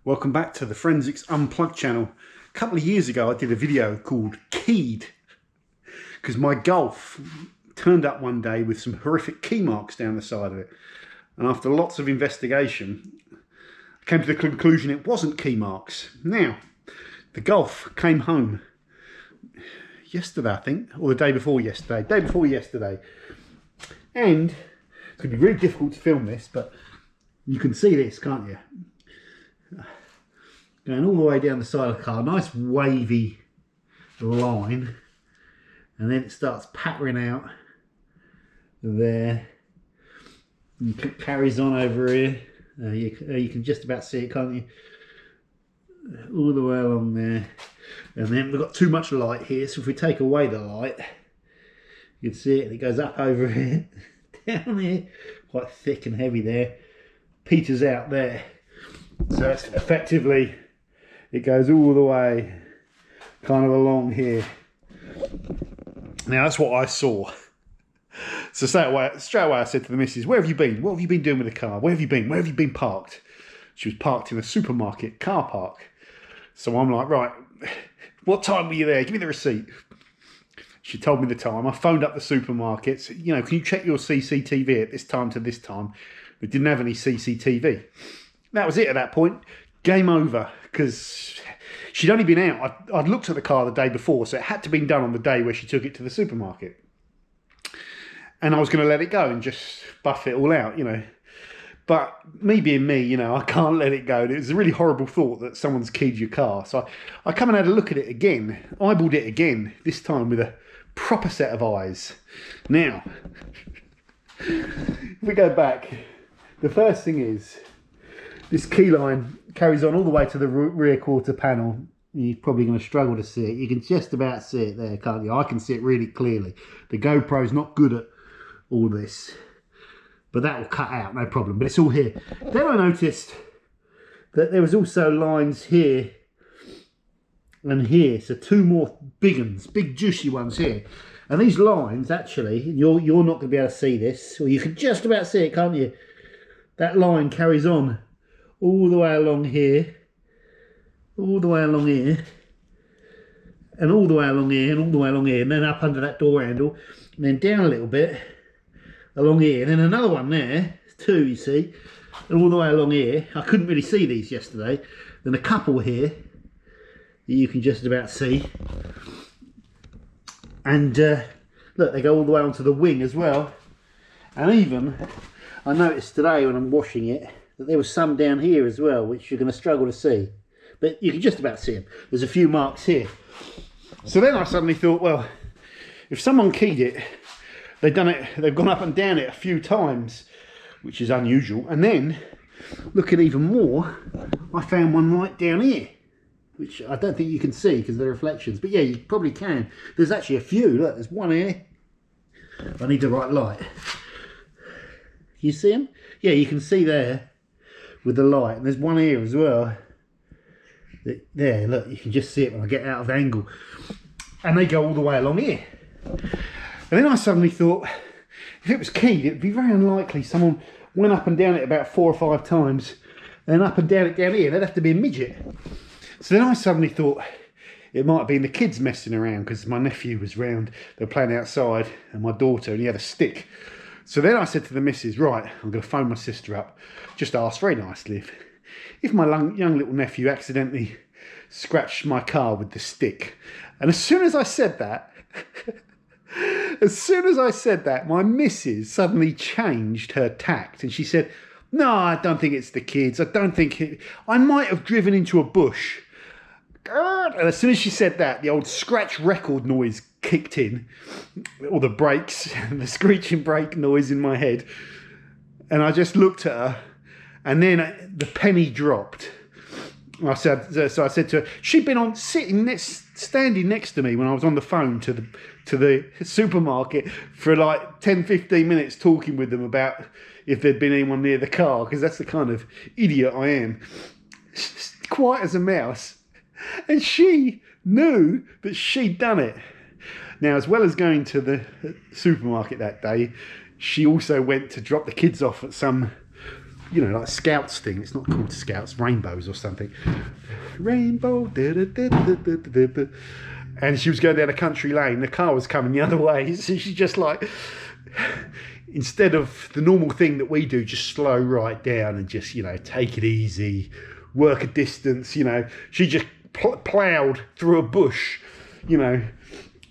Welcome back to the Forensics Unplugged channel. A couple of years ago I did a video called Keyed because my Golf turned up one day with some horrific key marks down the side of it, and after lots of investigation I came to the conclusion it wasn't key marks. Now the Golf came home yesterday, I think, or the day before yesterday, and it's going to be really difficult to film this, but you can see this, can't you? Going all the way down the side of the car, nice wavy line, and then it starts pattering out there. It carries on over here. You can just about see it, can't you? All the way along there, and then we've got too much light here, so if we take away the light, you can see it. It goes up over here, down here, quite thick and heavy there, peters out there. So it's effectively, it goes all the way kind of along here. Now that's what I saw. So straight away I said to the missus, where have you been? What have you been doing with the car? Where have you been? Where have you been parked? She was parked in a supermarket car park. So I'm like, right, what time were you there? Give me the receipt. She told me the time. I phoned up the supermarkets. You know, can you check your CCTV at this time to this time? We didn't have any CCTV. That was it at that point. Game over, because she'd only been out. I'd looked at the car the day before, so it had to be done on the day where she took it to the supermarket. And I was going to let it go and just buff it all out, you know. But me being me, you know, I can't let it go. It was a really horrible thought that someone's keyed your car. So I come and had a look at it again, eyeballed it again, this time with a proper set of eyes. Now, if we go back, the first thing is, this key line carries on all the way to the rear quarter panel. You're probably going to struggle to see it. You can just about see it there, can't you? I can see it really clearly. The GoPro's not good at all this, but that will cut out, no problem. But it's all here. Then I noticed that there was also lines here and here. So two more big ones, big juicy ones here. And these lines, actually, you're not going to be able to see this, or you can just about see it, can't you? That line carries on all the way along here, all the way along here, and all the way along here, and all the way along here, and then up under that door handle, and then down a little bit along here, and then another one there, two, you see, and all the way along here. I couldn't really see these yesterday. Then a couple here that you can just about see, and look, they go all the way onto the wing as well. And even I noticed today when I'm washing it that there was some down here as well, which you're going to struggle to see, but you can just about see them. There's a few marks here. So then I suddenly thought, well, if someone keyed it, they've gone up and down it a few times, which is unusual. And then, look at even more, I found one right down here, which I don't think you can see because of the reflections, but yeah, you probably can. There's actually a few. Look, there's one here. I need the right light. You see them? Yeah, you can see there with the light, and there's one here as well. There, look, you can just see it when I get out of angle, and they go all the way along here. And then I suddenly thought, if it was keyed, it'd be very unlikely someone went up and down it about 4 or 5 times, and up and down it down here. They'd have to be a midget. So then I suddenly thought it might have been the kids messing around, because my nephew was round, they were playing outside, and my daughter, and he had a stick. So then I said to the missus, right, I'm going to phone my sister up, just ask very nicely if my young little nephew accidentally scratched my car with the stick. And as soon as I said that, my missus suddenly changed her tact, and she said, no, I don't think it's the kids. I might have driven into a bush. And as soon as she said that, the old scratch record noise kicked in, or the brakes, the screeching brake noise in my head, and I just looked at her, and then the penny dropped. I said to her, she'd been standing next to me when I was on the phone to the supermarket for like 10-15 minutes, talking with them about if there'd been anyone near the car, because that's the kind of idiot I am, quiet as a mouse. And she knew that she'd done it. Now, as well as going to the supermarket that day, she also went to drop the kids off at some you know, like Scouts thing. It's not called Scouts, Rainbows or something. Rainbow, da, da, da, da, da, da, da. And she was going down a country lane. The car was coming the other way. So she just like, instead of the normal thing that we do, just slow right down and just, you know, take it easy, work a distance, you know, she just ploughed through a bush, you know,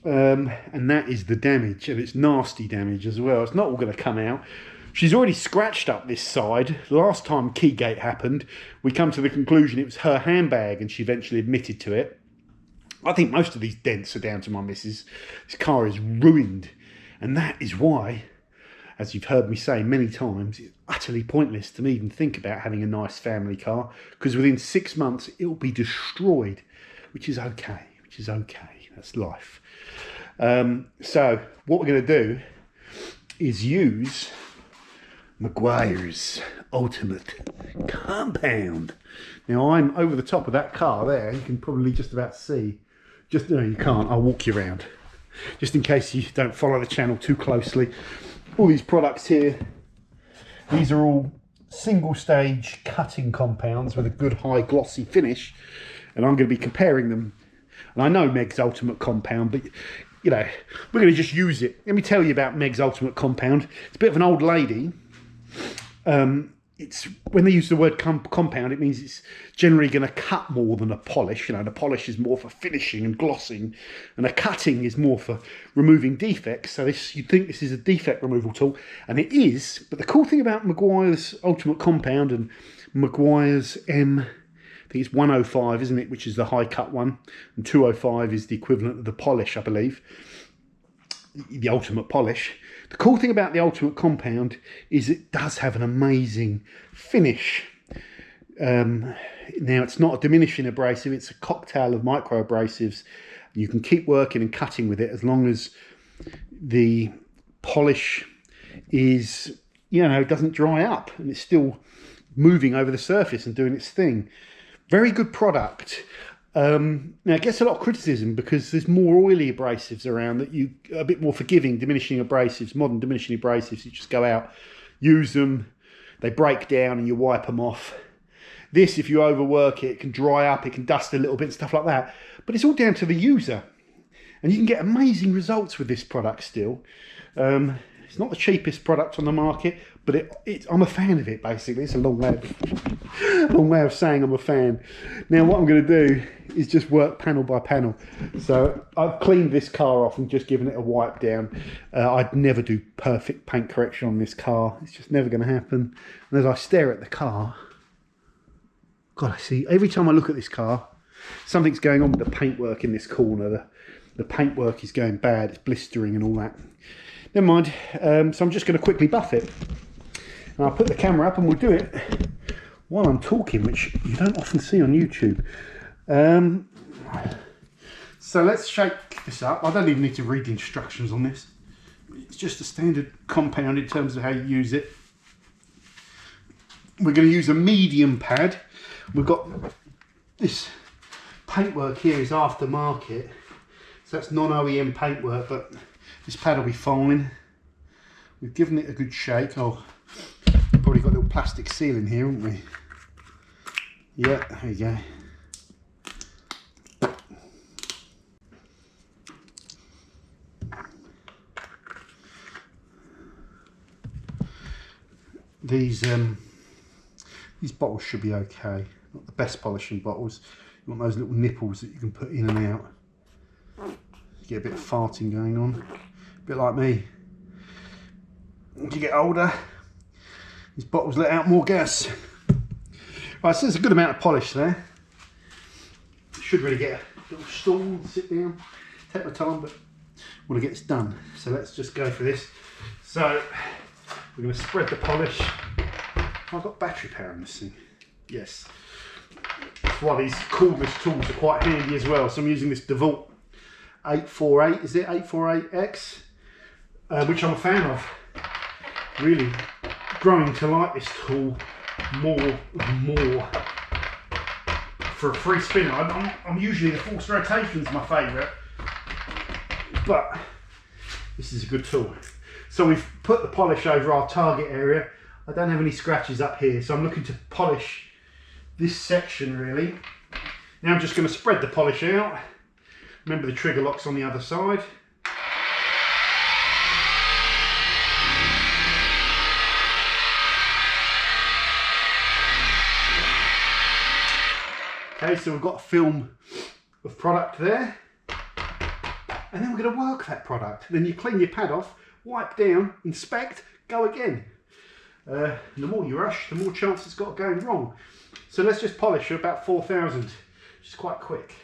and that is the damage, and it's nasty damage as well. It's not all going to come out. She's already scratched up this side. Last time Keygate happened, we come to the conclusion it was her handbag, and she eventually admitted to it. I think most of these dents are down to my missus. This car is ruined, and that is why, as you've heard me say many times, it's utterly pointless to me even think about having a nice family car, because within 6 months it will be destroyed, which is okay. That's life. So what we're going to do is use Meguiars Ultimate Compound. Now I'm over the top of that car there. You can probably just about see. No, you can't. I'll walk you around, just in case you don't follow the channel too closely. All these products here, these are all single stage cutting compounds with a good high glossy finish, and I'm going to be comparing them. And I know Meg's Ultimate Compound, but you know, we're going to just use it. Let me tell you about Meg's Ultimate Compound. It's a bit of an old lady. It's when they use the word compound, it means it's generally going to cut more than a polish. You know, the polish is more for finishing and glossing, and a cutting is more for removing defects. So this, you'd think this is a defect removal tool, and it is. But the cool thing about Meguiars Ultimate Compound and Meguiars I think it's 105, isn't it, which is the high cut one, and 205 is the equivalent of the polish, I believe, the ultimate polish. The cool thing about the Ultimate Compound is it does have an amazing finish. Now, it's not a diminishing abrasive, it's a cocktail of micro abrasives. You can keep working and cutting with it as long as the polish is, you know, doesn't dry up and it's still moving over the surface and doing its thing. Very good product. Now it gets a lot of criticism because there's more oily abrasives around that you a bit more forgiving diminishing abrasives, modern diminishing abrasives. You just go out, use them, they break down and you wipe them off. This, if you overwork it, it can dry up, it can dust a little bit and stuff like that. But it's all down to the user, and you can get amazing results with this product still. It's not the cheapest product on the market, but I'm a fan of it, basically. It's a long way of saying I'm a fan. Now what I'm going to do is just work panel by panel. So I've cleaned this car off and just given it a wipe down. I'd never do perfect paint correction on this car. It's just never going to happen. And as I stare at the car, God, I see, every time I look at this car, something's going on with the paintwork in this corner. The paintwork is going bad, it's blistering and all that. Never mind, so I'm just going to quickly buff it. And I'll put the camera up and we'll do it while I'm talking, which you don't often see on YouTube. So let's shake this up. I don't even need to read the instructions on this. It's just a standard compound in terms of how you use it. We're going to use a medium pad. We've got this paintwork here is aftermarket, so that's non-OEM paintwork, but this pad will be fine. We've given it a good shake. Oh, probably got a little plastic seal in here, haven't we? Yeah, there you go. These bottles should be okay. Not the best polishing bottles. You want those little nipples that you can put in and out. Get a bit of farting going on. A bit like me. As you get older, these bottles let out more gas. Right, so there's a good amount of polish there. Should really get a little stool, sit down, take my time, but I want to get this done. So let's just go for this. So we're going to spread the polish. I've got battery power in this thing. Yes. That's why these cordless tools are quite handy as well. So I'm using this DeWalt 848, is it 848X? Which I'm a fan of. Really growing to like this tool more and more. For a free spinner, I'm usually the forced rotation's my favourite, but this is a good tool. So we've put the polish over our target area. I don't have any scratches up here, so I'm looking to polish this section really. Now I'm just going to spread the polish out. Remember the trigger lock's on the other side. Okay, so we've got a film of product there. And then we're going to work that product. Then you clean your pad off, wipe down, inspect, go again. The more you rush, the more chance it's got of going wrong. So let's just polish at about 4,000, which is quite quick.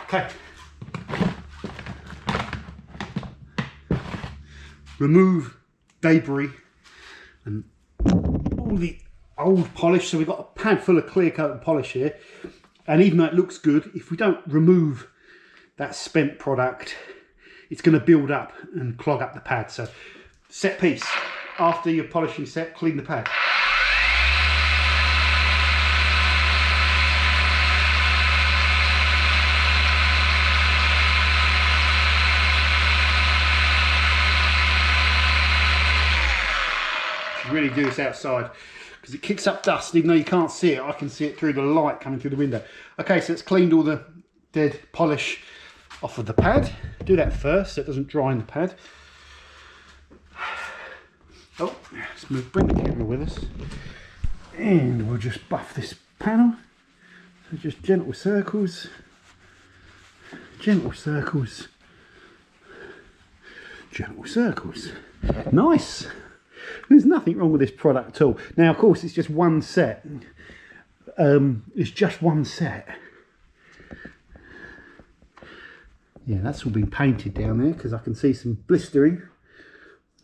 Okay. Remove debris and all the old polish. So we've got a pad full of clear coat and polish here. And even though it looks good, if we don't remove that spent product, it's going to build up and clog up the pad. So set piece. After your polishing set, clean the pad. Really do this outside because it kicks up dust. Even though you can't see it, I can see it through the light coming through the window. Okay, so it's cleaned all the dead polish off of the pad. Do that first so it doesn't dry in the pad. Oh, let's bring the camera with us, and we'll just buff this panel. So just gentle circles, gentle circles, gentle circles. Nice. There's nothing wrong with this product at all. Now, of course, it's just one set. It's just one set. Yeah, that's all been painted down there because I can see some blistering.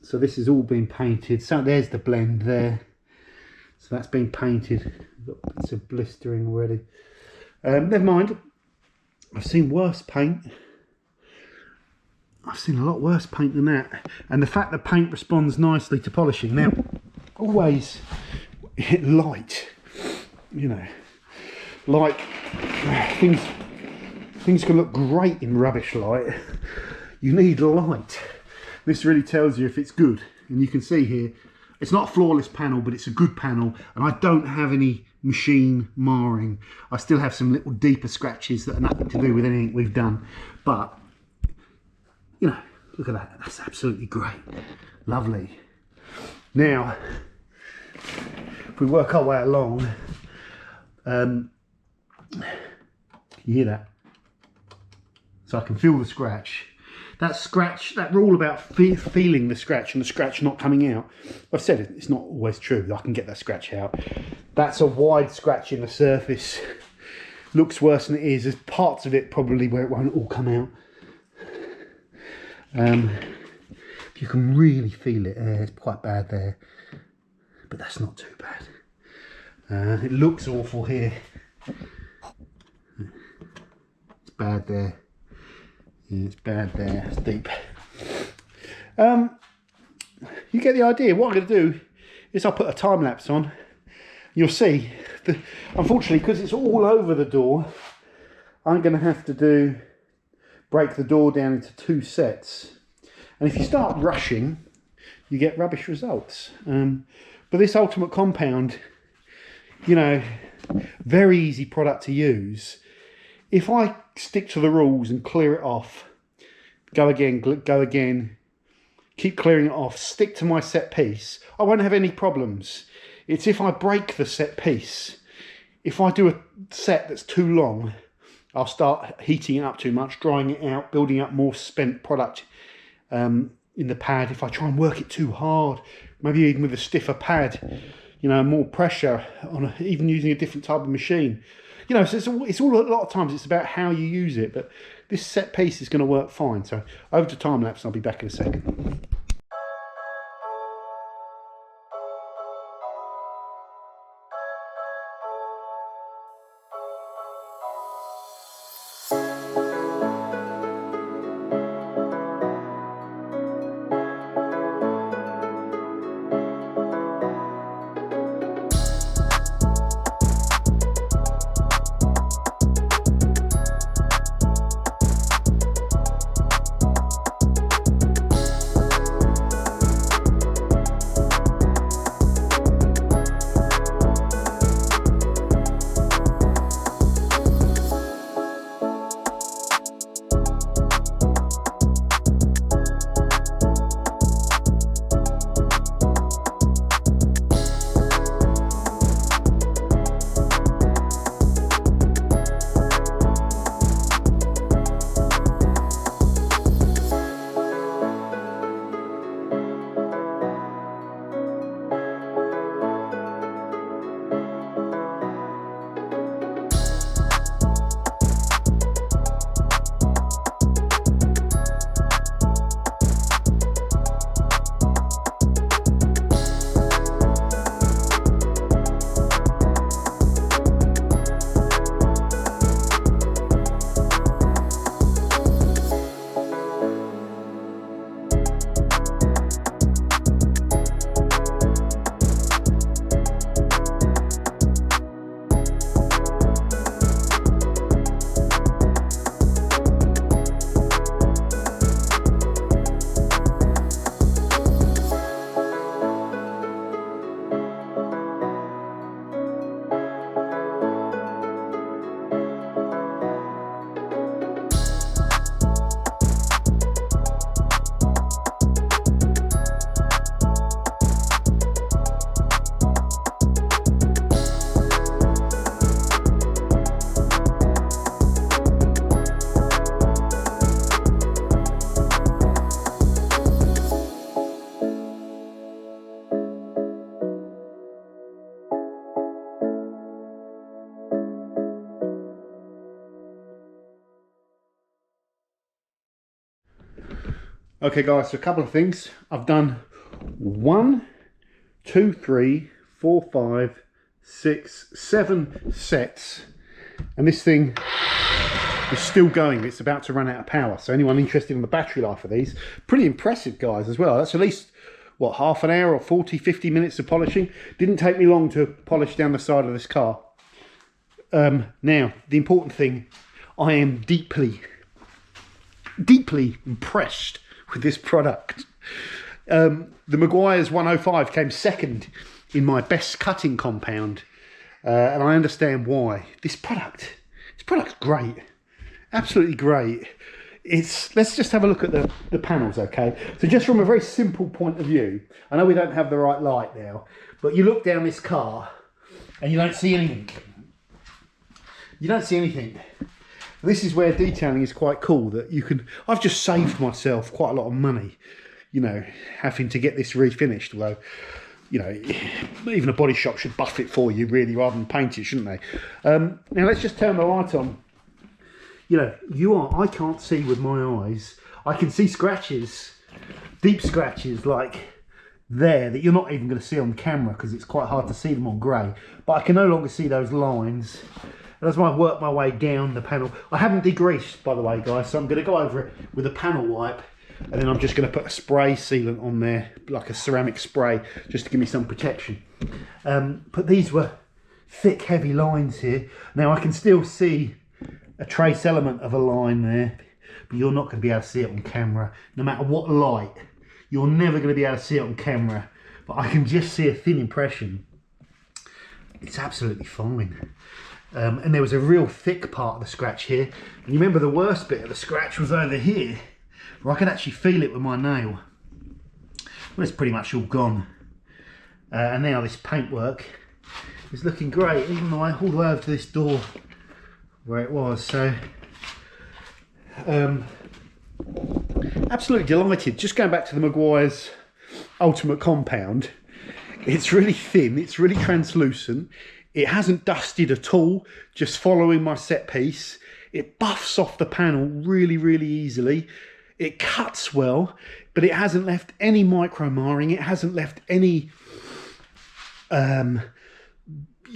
So this has all been painted. So there's the blend there. So that's been painted. Got bits of blistering already. Never mind. I've seen worse paint. I've seen a lot worse paint than that. And the fact that paint responds nicely to polishing. Now, always light, you know, like things can look great in rubbish light. You need light. This really tells you if it's good. And you can see here, it's not a flawless panel, but it's a good panel. And I don't have any machine marring. I still have some little deeper scratches that are nothing to do with anything we've done. But you know, look at that. That's absolutely great. Lovely. Now, if we work our way along, you hear that? So I can feel the scratch. That scratch, that rule about feeling the scratch and the scratch not coming out, I've said it, it's not always true. I can get that scratch out. That's a wide scratch in the surface. Looks worse than it is. There's parts of it probably where it won't all come out. You can really feel it. It's quite bad there, but that's not too bad. It looks awful here. It's bad there. Yeah, it's bad there. It's deep. You get the idea. What I'm going to do is I'll put a time lapse on. You'll see. Unfortunately, because it's all over the door, I'm going to have to break the door down into 2 sets. And if you start rushing, you get rubbish results. But this Ultimate Compound, you know, very easy product to use. If I stick to the rules and clear it off, go again, keep clearing it off, stick to my set piece, I won't have any problems. It's if I break the set piece, if I do a set that's too long, I'll start heating it up too much, drying it out, building up more spent product in the pad. If I try and work it too hard, maybe even with a stiffer pad, you know, more pressure on even using a different type of machine. You know, so it's all a lot of times it's about how you use it, but this set piece is going to work fine. So over to time lapse and I'll be back in a second. Okay guys, so a couple of things. I've done 1, 2, 3, 4, 5, 6, 7 sets, and this thing is still going. It's about to run out of power. So anyone interested in the battery life of these, pretty impressive guys as well. That's at least, what, half an hour or 40, 50 minutes of polishing. Didn't take me long to polish down the side of this car. Now, the important thing, I am deeply impressed with this product. The Meguiars 105 came second in my best cutting compound, and I understand why. This product's great, absolutely great. Let's just have a look at the panels, okay? So just from a very simple point of view, I know we don't have the right light now, but you look down this car and you don't see anything. You don't see anything. This is where detailing is quite cool, that you can, I've just saved myself quite a lot of money, you know, having to get this refinished, although, you know, even a body shop should buff it for you really rather than paint it, shouldn't they? Now let's just turn the light on. You know, I can't see with my eyes. I can see scratches deep scratches like there that you're not even going to see on camera because it's quite hard to see them on grey, but I can no longer see those lines. And as I work my way down the panel, I haven't degreased, by the way, guys, so I'm going to go over it with a panel wipe, and then I'm just going to put a spray sealant on there, like a ceramic spray, just to give me some protection. But these were thick, heavy lines here. Now I can still see a trace element of a line there, but you're not going to be able to see it on camera. No matter what light, you're never going to be able to see it on camera, but I can just see a thin impression. It's absolutely fine. And there was a real thick part of the scratch here. And you remember the worst bit of the scratch was over here, where I could actually feel it with my nail. Well, it's pretty much all gone. And now this paintwork is looking great, even though I all the way over to this door where it was. So, absolutely delighted. Just going back to the Meguiars Ultimate Compound, it's really thin, it's really translucent. It hasn't dusted at all, just following my set piece. It buffs off the panel really, really easily. It cuts well, but it hasn't left any micro marring. It hasn't left any, you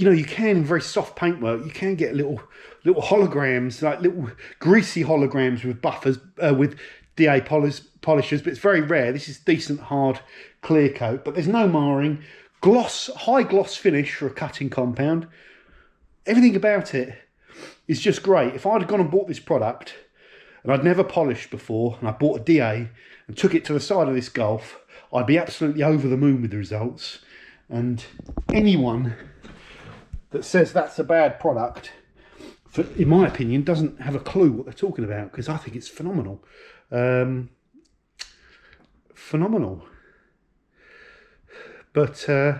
know, you can in very soft paintwork, you can get little holograms, like little greasy holograms with buffers, with DA polishers, but it's very rare. This is decent hard clear coat, but there's no marring. Gloss, high gloss finish for a cutting compound. Everything about it is just great. If I'd gone and bought this product and I'd never polished before, and I bought a DA and took it to the side of this Golf, I'd be absolutely over the moon with the results. And anyone that says that's a bad product, in my opinion, doesn't have a clue what they're talking about, because I think it's phenomenal. Phenomenal. But yeah,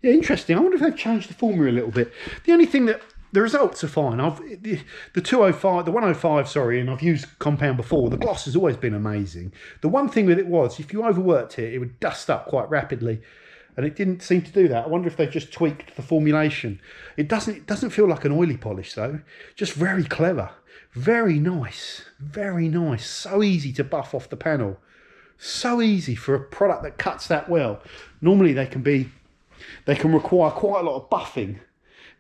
interesting. I wonder if they've changed the formula a little bit. The only thing that the results are fine. The 205, the 105, sorry, and I've used compound before. The gloss has always been amazing. The one thing with it was, if you overworked it, it would dust up quite rapidly, and it didn't seem to do that. I wonder if they've just tweaked the formulation. It doesn't feel like an oily polish though. Just very clever, very nice, very nice. So easy to buff off the panel. So easy for a product that cuts that well. Normally they can require quite a lot of buffing.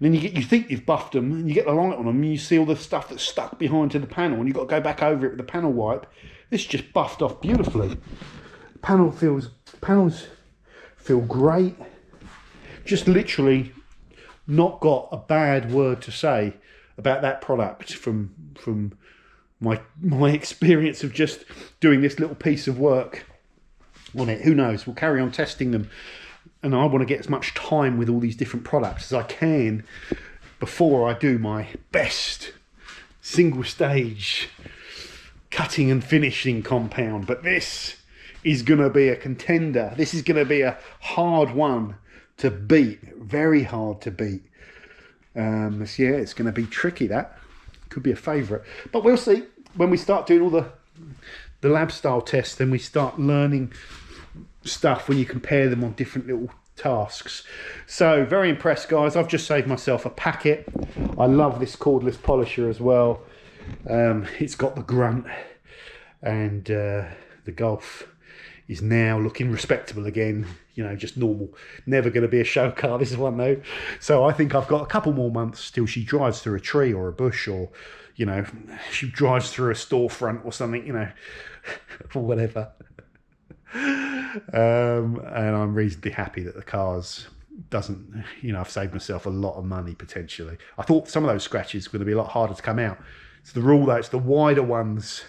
And then you think you've buffed them, and you get the light on them, and you see all the stuff that's stuck behind to the panel, and you've got to go back over it with the panel wipe. This just buffed off beautifully. Panels feel great. Just literally not got a bad word to say about that product from my experience of just doing this little piece of work on it. Who knows? We'll carry on testing them, and I want to get as much time with all these different products as I can before I do my best single stage cutting and finishing compound. But this is going to be a contender. This is going to be a hard one to beat, very hard to beat. So yeah, it's going to be tricky. That could be a favourite, but we'll see. When we start doing all the lab style tests, then we start learning stuff when you compare them on different little tasks. So very impressed, guys. I've just saved myself a packet. I love this cordless polisher as well. It's got the grunt, and the Golf is now looking respectable again. You know, just normal. Never going to be a show car, this one though. So I think I've got a couple more months till she drives through a tree or a bush, or, you know, she drives through a storefront or something, you know, or whatever. And I'm reasonably happy that the car's doesn't, you know, I've saved myself a lot of money potentially. I thought some of those scratches were going to be a lot harder to come out. It's the rule though, it's the wider ones.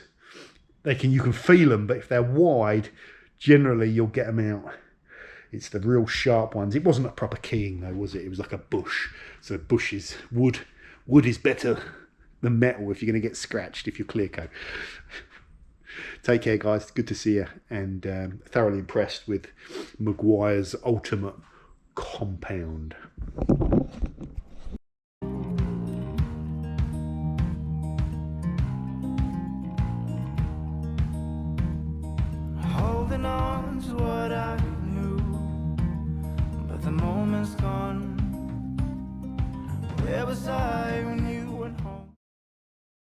You can feel them, but if they're wide, generally you'll get them out. It's the real sharp ones. It wasn't a proper keying though, was it? It was like a bush. So bush is wood. Wood is better than metal if you're going to get scratched if you're clear coat. Take care, guys. Good to see you, and thoroughly impressed with Meguiars Ultimate Compound. Holding on to what I knew, but the moment's gone. Where was I when you